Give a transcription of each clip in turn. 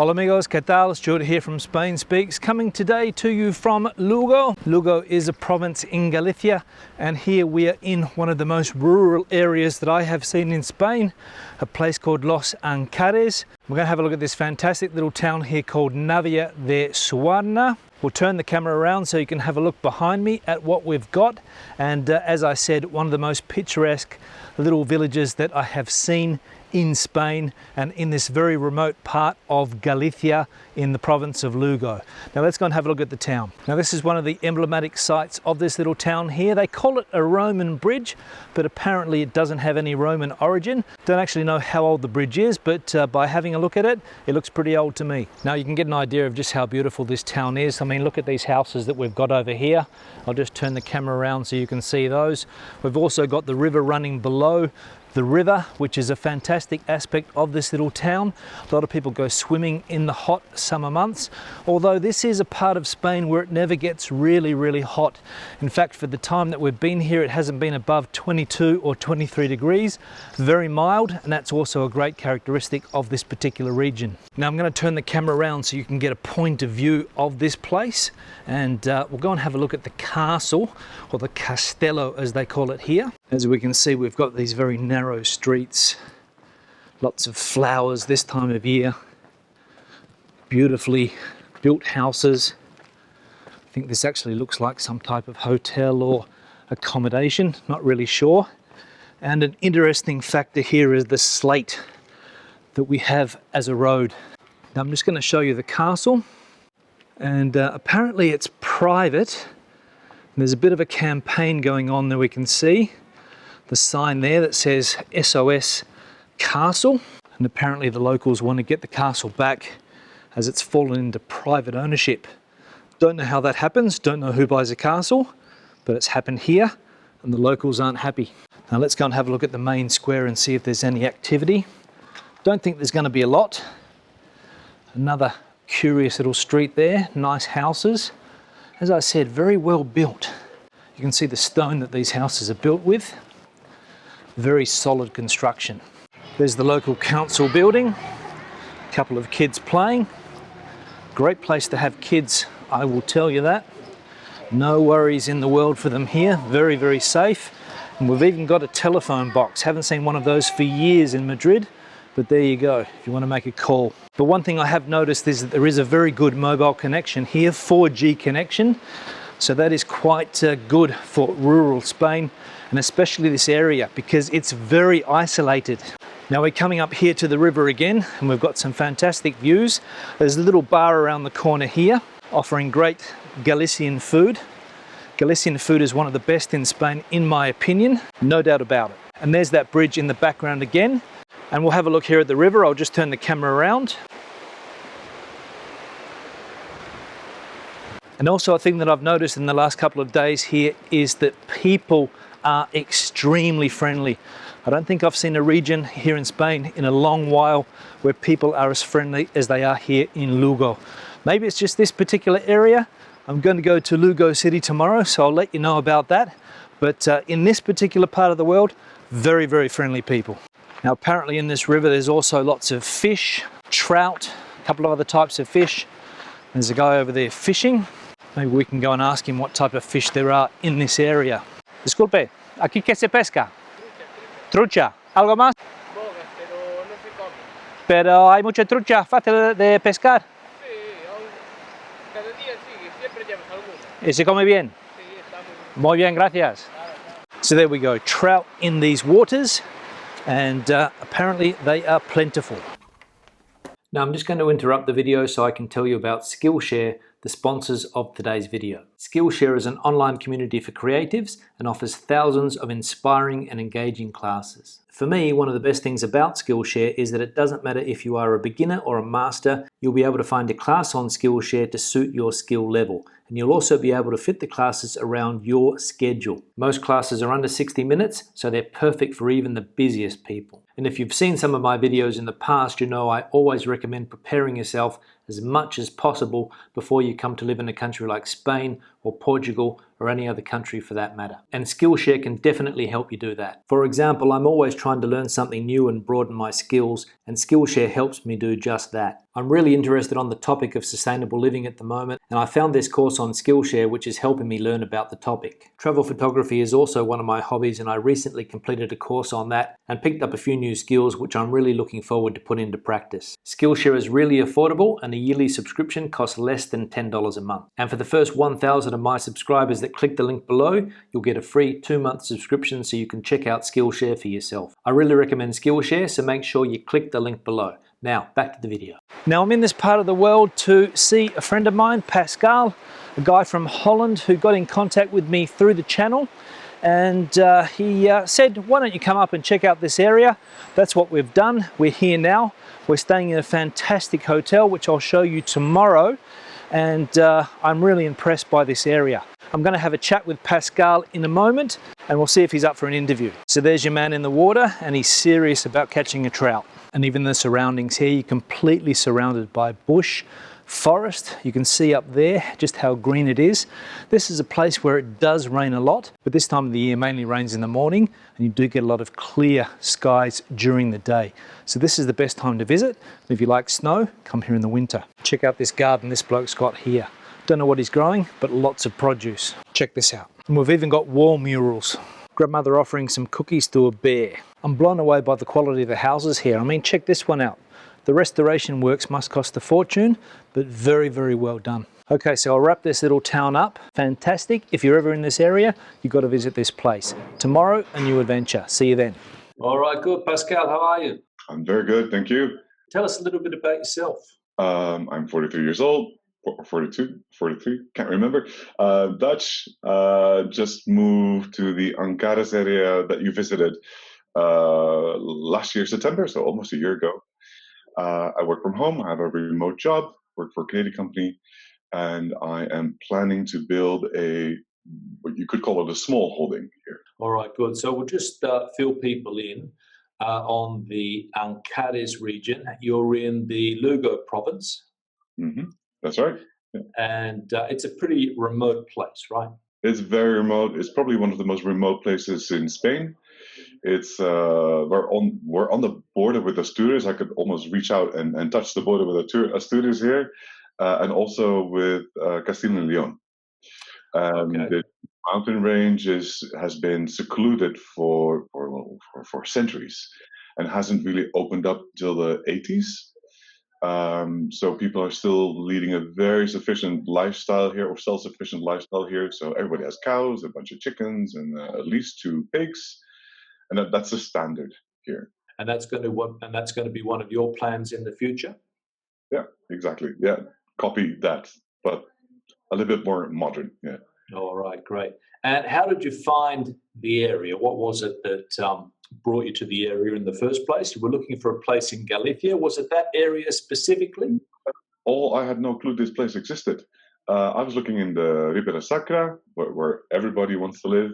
Hola amigos, ¿qué tal? Stuart here from Spain Speaks, coming today to you from Lugo. Lugo is a province in Galicia, and here we are in one of the most rural areas that I have seen in Spain, a place called Los Ancares. We're going to have a look at this fantastic little town here called Navia de Suarna. We'll turn the camera around so you can have a look behind me at what we've got. And as I said, one of the most picturesque little villages that I have seen in Spain and in this very remote part of Galicia in the province of Lugo. Now let's go and have a look at the town. Now this is one of the emblematic sites of this little town here. They call it a Roman bridge, but apparently it doesn't have any Roman origin. Don't actually know how old the bridge is, but by having a look at it, it looks pretty old to me. Now you can get an idea of just how beautiful this town is. I mean, look at these houses that we've got over here. I'll just turn the camera around so you can see those. We've also got the river running below the river, which is a fantastic aspect of this little town. A lot of people go swimming in the hot summer months, although this is a part of Spain where it never gets really hot. In fact, for the time that we've been here, it hasn't been above 22 or 23 degrees. Very mild, and that's also a great characteristic of this particular region. Now I'm going to turn the camera around so you can get a point of view of this place, and we'll go and have a look at the castle, or the castello as they call it here. As we can see, we've got these very narrow streets, lots of flowers this time of year, beautifully built houses. I think this actually looks like some type of hotel or accommodation, not really sure. And an interesting factor here is the slate that we have as a road. Now I'm just going to show you the castle, and apparently it's private. There's a bit of a campaign going on there. We can see the sign there that says SOS Castle, and apparently the locals want to get the castle back as it's fallen into private ownership. Don't know how that happens, don't know who buys a castle, but it's happened here and the locals aren't happy. Now let's go and have a look at the main square and see if there's any activity. Don't think there's going to be a lot. Another curious little street there, nice houses. As I said, very well built. You can see the stone that these houses are built with. Very solid construction. There's the local council building, a couple of kids playing. Great place to have kids, I will tell you that. No worries in the world for them here, very safe. And we've even got a telephone box. Haven't seen one of those for years in Madrid, but there you go, if you want to make a call. But one thing I have noticed is that there is a very good mobile connection here, 4G connection. So that is quite good for rural Spain, and especially this area, because it's very isolated. Now we're coming up here to the river again, and we've got some fantastic views. There's a little bar around the corner here offering great Galician food. Galician food is one of the best in Spain, in my opinion, no doubt about it. And there's that bridge in the background again. And we'll have a look here at the river. I'll just turn the camera around. And also a thing that I've noticed in the last couple of days here is that people are extremely friendly. I don't think I've seen a region here in Spain in a long while where people are as friendly as they are here in Lugo. Maybe it's just this particular area. I'm going to go to Lugo City tomorrow, so I'll let you know about that. But in this particular part of the world, very friendly people. Now apparently in this river there's also lots of fish, trout, a couple of other types of fish. There's a guy over there fishing. Maybe we can go and ask him what type of fish there are in this area. Disculpe, ¿aquí qué se pesca? Trucha. ¿Algo más? Bogas, pero no se come. Pero hay mucha trucha fácil de pescar. Sí, cada día sí, siempre llevas alguna. ¿Y se come bien? Sí, está muy bien. Muy bien, gracias. So there we go, trout in these waters, and apparently they are plentiful. Now I'm just going to interrupt the video so I can tell you about Skillshare, the sponsors of today's video. Skillshare is an online community for creatives and offers thousands of inspiring and engaging classes. For me, one of the best things about Skillshare is that it doesn't matter if you are a beginner or a master, you'll be able to find a class on Skillshare to suit your skill level. And you'll also be able to fit the classes around your schedule. Most classes are under 60 minutes, so they're perfect for even the busiest people. And if you've seen some of my videos in the past, you know I always recommend preparing yourself as much as possible before you come to live in a country like Spain or Portugal, or any other country for that matter. And Skillshare can definitely help you do that. For example, I'm always trying to learn something new and broaden my skills, and Skillshare helps me do just that. I'm really interested on the topic of sustainable living at the moment, and I found this course on Skillshare which is helping me learn about the topic. Travel photography is also one of my hobbies, and I recently completed a course on that and picked up a few new skills which I'm really looking forward to put into practice. Skillshare is really affordable, and a yearly subscription costs less than $10 a month. And for the first 1,000 of my subscribers that click the link below, you'll get a free 2-month subscription so you can check out Skillshare for yourself. I really recommend Skillshare, so make sure you click the link below. Now, back to the video. Now, I'm in this part of the world to see a friend of mine, Pascal, a guy from Holland who got in contact with me through the channel. And he said, why don't you come up and check out this area? That's what we've done. We're here now. We're staying in a fantastic hotel, which I'll show you tomorrow. And I'm really impressed by this area. I'm going to have a chat with Pascal in a moment, and we'll see if he's up for an interview. So there's your man in the water, and he's serious about catching a trout. And even the surroundings here, you're completely surrounded by bush, forest. You can see up there just how green it is. This is a place where it does rain a lot, but this time of the year mainly rains in the morning, and you do get a lot of clear skies during the day. So this is the best time to visit. If you like snow, come here in the winter. Check out this garden this bloke's got here. Don't know what he's growing, but lots of produce. Check this out. And we've even got wall murals. Grandmother offering some cookies to a bear. I'm blown away by the quality of the houses here. I mean, check this one out. The restoration works must cost a fortune, but very, very well done. Okay, so I'll wrap this little town up. Fantastic. If you're ever in this area, you've got to visit this place. Tomorrow, a new adventure. See you then. All right, good. Pascal, how are you? I'm very good, thank you. Tell us a little bit about yourself. I'm 43 years old, or 42, 43, can't remember. Dutch, just moved to the Ancares area that you visited last year, September, so almost a year ago. I work from home, I have a remote job, work for a Canadian company, and I am planning to build what you could call it a small holding here. All right, good. So we'll just fill people in on the Ancares region. You're in the Lugo province. Mm-hmm. That's right. Yeah. And it's a pretty remote place, right? It's very remote. It's probably one of the most remote places in Spain. It's we're on the border with Asturias. I could almost reach out and touch the border with Asturias here, and also with Castile and Leon. Okay. The mountain range has been secluded for centuries, and hasn't really opened up till the 80s. So people are still leading a very sufficient lifestyle here, or self-sufficient lifestyle here. So everybody has cows, a bunch of chickens, and at least 2 pigs. And that's the standard here. And that's going to be one of your plans in the future? Yeah, exactly. Yeah, copy that, but a little bit more modern. Yeah. All right, great. And how did you find the area? What was it that brought you to the area in the first place? You were looking for a place in Galicia. Was it that area specifically? I had no clue this place existed. I was looking in the Ribera Sacra, where everybody wants to live.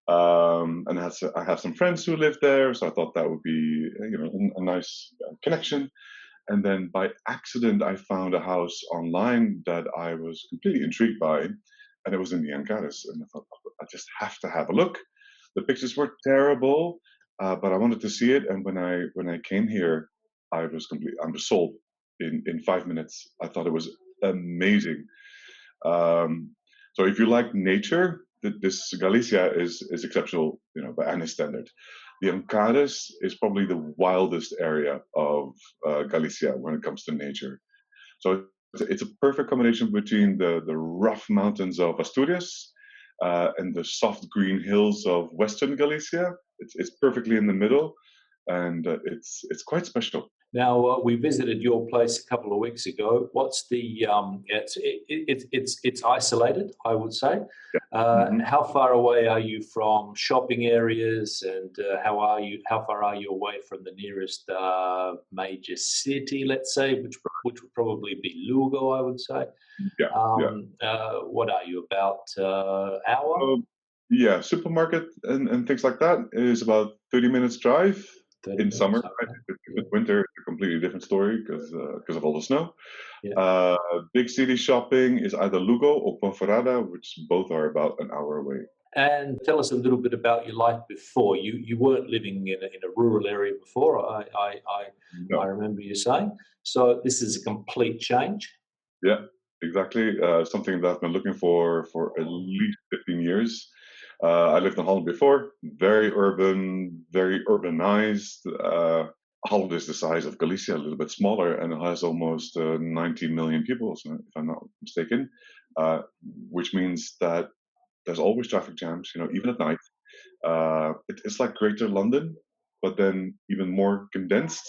And I have some friends who live there, so I thought that would be a nice connection. And then by accident, I found a house online that I was completely intrigued by, and it was in the Ancares. And I thought, I just have to have a look. The pictures were terrible, but I wanted to see it. And when I came here, I was sold in 5 minutes. I thought it was amazing. So if you like nature, this Galicia is exceptional, by any standard. The Ancares is probably the wildest area of Galicia when it comes to nature. So it's a perfect combination between the rough mountains of Asturias and the soft green hills of Western Galicia. It's perfectly in the middle, and it's quite special. Now we visited your place a couple of weeks ago. What's the? It's isolated, I would say. Yeah. How far away are you from shopping areas, and how far are you away from the nearest major city? Let's say, which would probably be Lugo, I would say. Yeah. What are you, about hour? Yeah, supermarket and things like that is about 30 minutes drive. In summer, right? If it winter, it's a completely different story because of all the snow. Yeah. Uh, Big city shopping is either Lugo or Ponferrada, which both are about an hour away. And tell us a little bit about your life before. You weren't living in a rural area before. I No. remember you saying. So this is a complete change. Yeah, exactly. Something that I've been looking for at least 15 years. I lived in Holland before, very urban, very urbanized. Holland is the size of Galicia, a little bit smaller, and it has almost 90 million people, if I'm not mistaken, uh, which means that there's always traffic jams, even at night. It's like Greater London, but then even more condensed.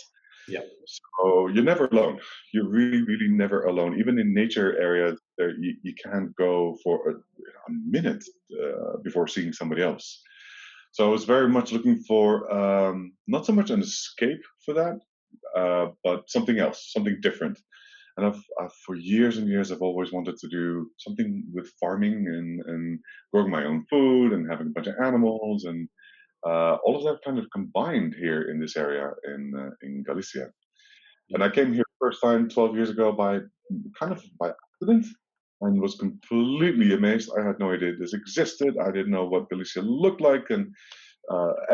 Yeah. So you're never alone. You're really, really never alone. Even in nature areas, you can't go for a minute before seeing somebody else. So I was very much looking for not so much an escape for that, but something else, something different. And for years and years, I've always wanted to do something with farming and growing my own food and having a bunch of animals and all of that kind of combined here in this area in Galicia. And I came here first time 12 years ago by accident and was completely amazed. I had no idea this existed. I didn't know what Galicia looked like. And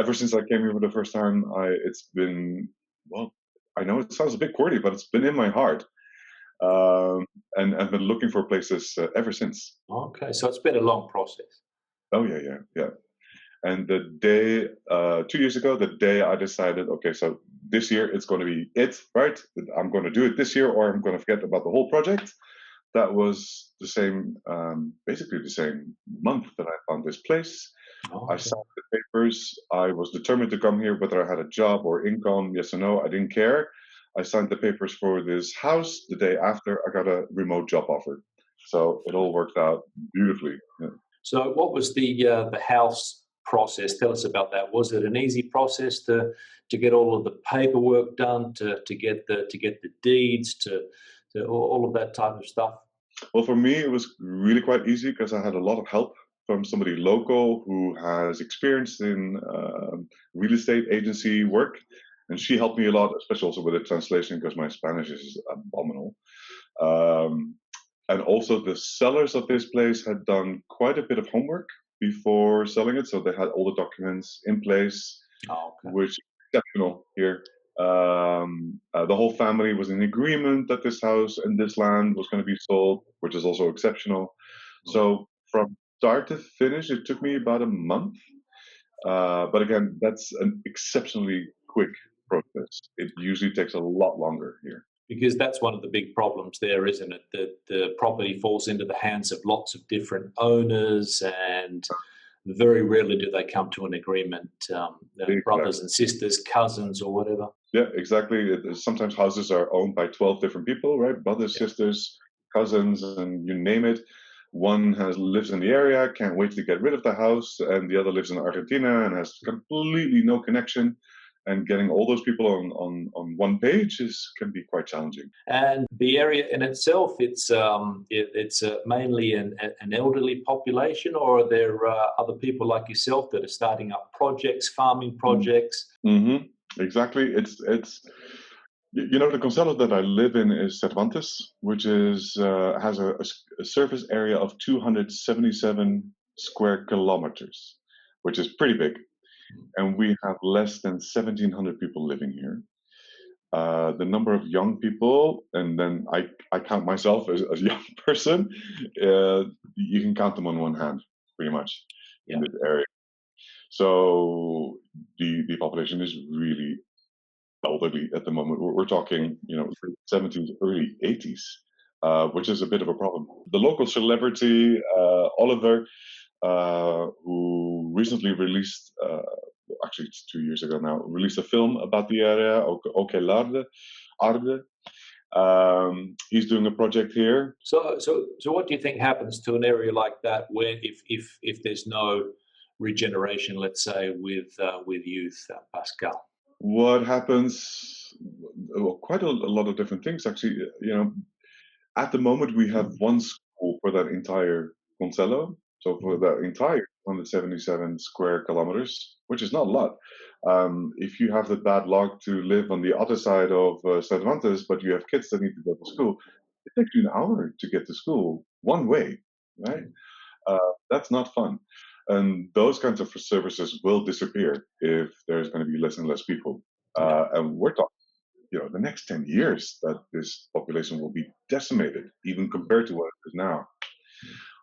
ever since I came here for the first time, it's been, well, I know it sounds a bit QWERTY, but it's been in my heart. And I've been looking for places ever since. Okay, so it's been a long process. Oh, yeah. And the day, 2 years ago, the day I decided, okay, so this year it's going to be it, right? I'm going to do it this year or I'm going to forget about the whole project. That was the same, basically the same month that I found this place. I Okay. signed the papers. I was determined to come here, whether I had a job or income, yes or no, I didn't care. I signed the papers for this house. The day after, I got a remote job offer. So it all worked out beautifully. Yeah. So what was the house process? Tell us about that. Was it an easy process to get all of the paperwork done, to get the deeds, to all of that type of stuff? Well, for me, it was really quite easy because I had a lot of help from somebody local who has experience in real estate agency work. And she helped me a lot, especially also with the translation because my Spanish is abominable. And also, the sellers of this place had done quite a bit of homework before selling it. So they had all the documents in place, Oh, okay. which is exceptional here. The whole family was in agreement that this house and this land was going to be sold, which is also exceptional. So from start to finish, it took me about a month. But again, that's an exceptionally quick process. It usually takes a lot longer here. Because that's one of the big problems there, isn't it? That the property falls into the hands of lots of different owners, and very rarely do they come to an agreement. Brothers and sisters, cousins, or whatever. Yeah, exactly. Sometimes houses are owned by 12 different people, right? Brothers, sisters, cousins, and you name it. One lives in the area, can't wait to get rid of the house, and the other lives in Argentina and has completely no connection. And getting all those people on one page can be quite challenging. And the area in itself, it's mainly an elderly population, or are there other people like yourself that are starting up projects, farming projects? Mm-hmm. Exactly. It's the concello that I live in is Cervantes, which has a surface area of 277 square kilometers, which is pretty big. And we have less than 1,700 people living here. The number of young people, and then I count myself as a young person, you can count them on one hand, pretty much, in this area. So the population is really elderly at the moment. We're talking, late 70s, early 80s, which is a bit of a problem. The local celebrity, Oliver, who recently released, actually it's 2 years ago now, released a film about the area, Arde. He's doing a project here. So what do you think happens to an area like that, where if there's no regeneration, let's say, with youth, Pascal? What happens? Well, quite a lot of different things, actually. At the moment we have one school for that entire Concello. So for that entire 177 square kilometers, which is not a lot, If you have the bad luck to live on the other side of Cervantes, but you have kids that need to go to school, it takes you an hour to get to school one way, right? That's not fun. And those kinds of services will disappear if there's going to be less and less people. And we're talking, the next 10 years that this population will be decimated, even compared to what it is now.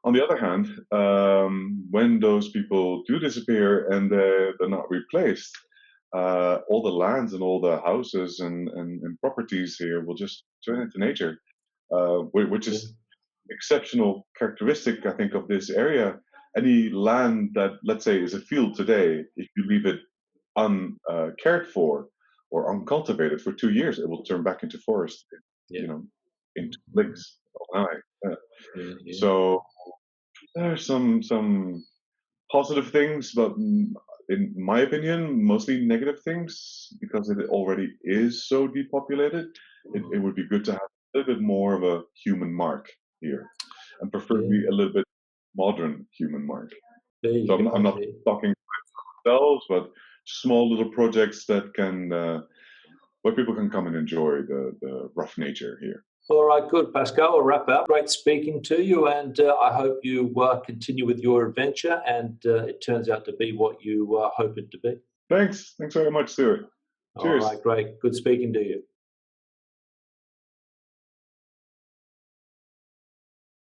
On the other hand, when those people do disappear and they're not replaced, all the lands and all the houses and properties here will just turn into nature, which is exceptional characteristic, I think, of this area. Any land that, let's say, is a field today, if you leave it uncared for or uncultivated for 2 years, it will turn back into forest, into lakes. So there are some positive things, but in my opinion, mostly negative things, because it already is so depopulated. It would be good to have a little bit more of a human mark here, and preferably a little bit modern human mark. So I'm not talking themselves, but small little projects that can where people can come and enjoy the rough nature here. All right, good, Pascal. We'll wrap up. Great speaking to you, and I hope you continue with your adventure, and it turns out to be what you hope it to be. Thanks very much, Stuart. Cheers. All right, great. Good speaking to you.